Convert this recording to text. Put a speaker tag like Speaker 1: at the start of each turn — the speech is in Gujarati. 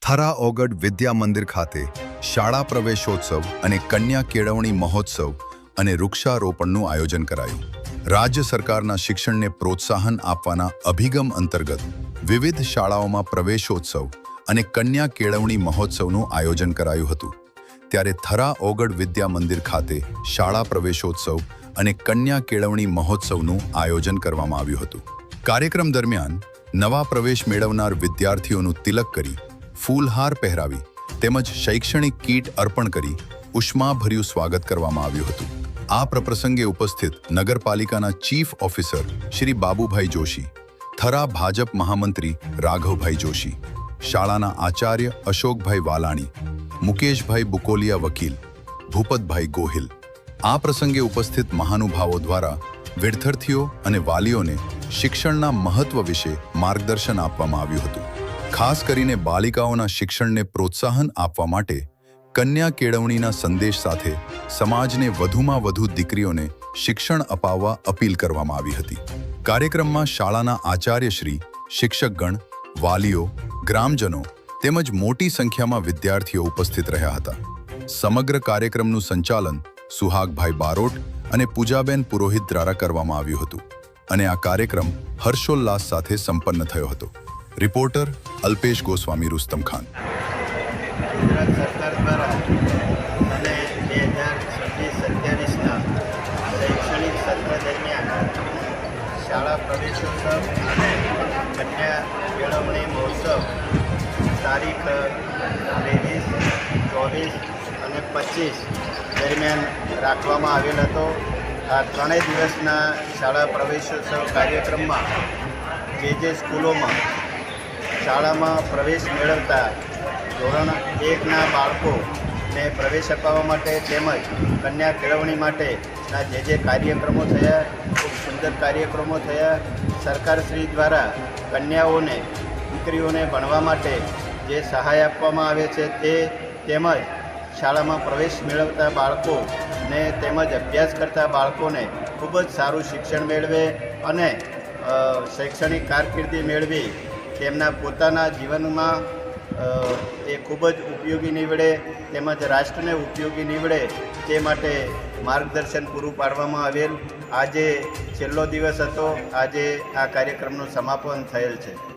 Speaker 1: થરા ઓગડ વિદ્યા મંદિર ખાતે શાળા પ્રવેશોત્સવ અને કન્યા કેળવણી મહોત્સવ અને વૃક્ષારોપણનું આયોજન કરાયું। રાજ્ય સરકારના શિક્ષણને પ્રોત્સાહન આપવાના અભિગમ અંતર્ગત વિવિધ શાળાઓમાં પ્રવેશોત્સવ અને કન્યા કેળવણી મહોત્સવનું આયોજન કરાયું હતું। ત્યારે થરા ઓગડ વિદ્યા મંદિર ખાતે શાળા પ્રવેશોત્સવ અને કન્યા કેળવણી મહોત્સવનું આયોજન કરવામાં આવ્યું હતું। કાર્યક્રમ દરમિયાન નવા પ્રવેશ મેળવનાર વિદ્યાર્થીઓનું તિલક કરી ફૂલહાર પહેરાવી તેમજ શૈક્ષણિક કીટ અર્પણ કરી ઉષ્માભર્યું સ્વાગત કરવામાં આવ્યું હતું। આ પ્રસંગે ઉપસ્થિત નગરપાલિકાના ચીફ ઓફિસર શ્રી બાબુભાઈ જોશી, થરા ભાજપ મહામંત્રી રાઘવભાઈ જોશી, શાળાના આચાર્ય અશોકભાઈ વાલાણી, મુકેશભાઈ બુકોલિયા વકીલ, ભૂપતભાઈ ગોહિલ, આ પ્રસંગે ઉપસ્થિત મહાનુભાવો દ્વારા વિદ્યાર્થીઓ અને વાલીઓને શિક્ષણના મહત્વ વિશે માર્ગદર્શન આપવામાં આવ્યું હતું। ખાસ કરીને બાલિકાઓના શિક્ષણને પ્રોત્સાહન આપવા માટે કન્યા કેળવણીના સંદેશ સાથે સમાજને વધુમાં વધુ દીકરીઓને શિક્ષણ અપાવવા અપીલ કરવામાં આવી હતી। કાર્યક્રમમાં શાળાના આચાર્યશ્રી, શિક્ષકગણ, વાલીઓ, ગ્રામજનો તેમજ મોટી સંખ્યામાં વિદ્યાર્થીઓ ઉપસ્થિત રહ્યા હતા। સમગ્ર કાર્યક્રમનું સંચાલન સુહાગભાઈ બારોટ અને પૂજાબેન પુરોહિત દ્વારા કરવામાં આવ્યું હતું અને આ કાર્યક્રમ હર્ષોલ્લાસ સાથે સંપન્ન થયો હતો। રિપોર્ટર અલ્પેશ ગોસ્વામી, રુસ્તમ ખાન।
Speaker 2: ગુજરાત સરકાર દ્વારા અને 2026-27ના શૈક્ષણિક સત્ર દરમિયાન શાળા પ્રવેશોત્સવ અને કન્યા કેળવણી મહોત્સવ તારીખ 23, 24 અને 25 દરમિયાન રાખવામાં આવેલ હતો। આ ત્રણેય દિવસના શાળા પ્રવેશોત્સવ કાર્યક્રમમાં જે સ્કૂલોમાં શાળામાં પ્રવેશ મેળવતા ધોરણ 1ના બાળકોને પ્રવેશ અપાવવા માટે તેમજ કન્યા કેળવણી માટેના જે કાર્યક્રમો થયા, ખૂબ સુંદર કાર્યક્રમો થયા। સરકારશ્રી દ્વારા કન્યાઓને, દીકરીઓને ભણવા માટે જે સહાય આપવામાં આવે છે તે તેમજ શાળામાં પ્રવેશ મેળવતા બાળકોને તેમજ અભ્યાસ કરતા બાળકોને ખૂબ જ સારું શિક્ષણ મેળવે અને શૈક્ષણિક કારકિર્દી મેળવી તેમના પોતાના જીવનમાં એ ખૂબ જ ઉપયોગી નીવડે તેમજ રાષ્ટ્રને ઉપયોગી નીવડે તે માટે માર્ગદર્શન પૂરું પાડવામાં આવેલ। આજે છેલ્લો દિવસ હતો, આજે આ કાર્યક્રમનું સમાપન થયેલ છે।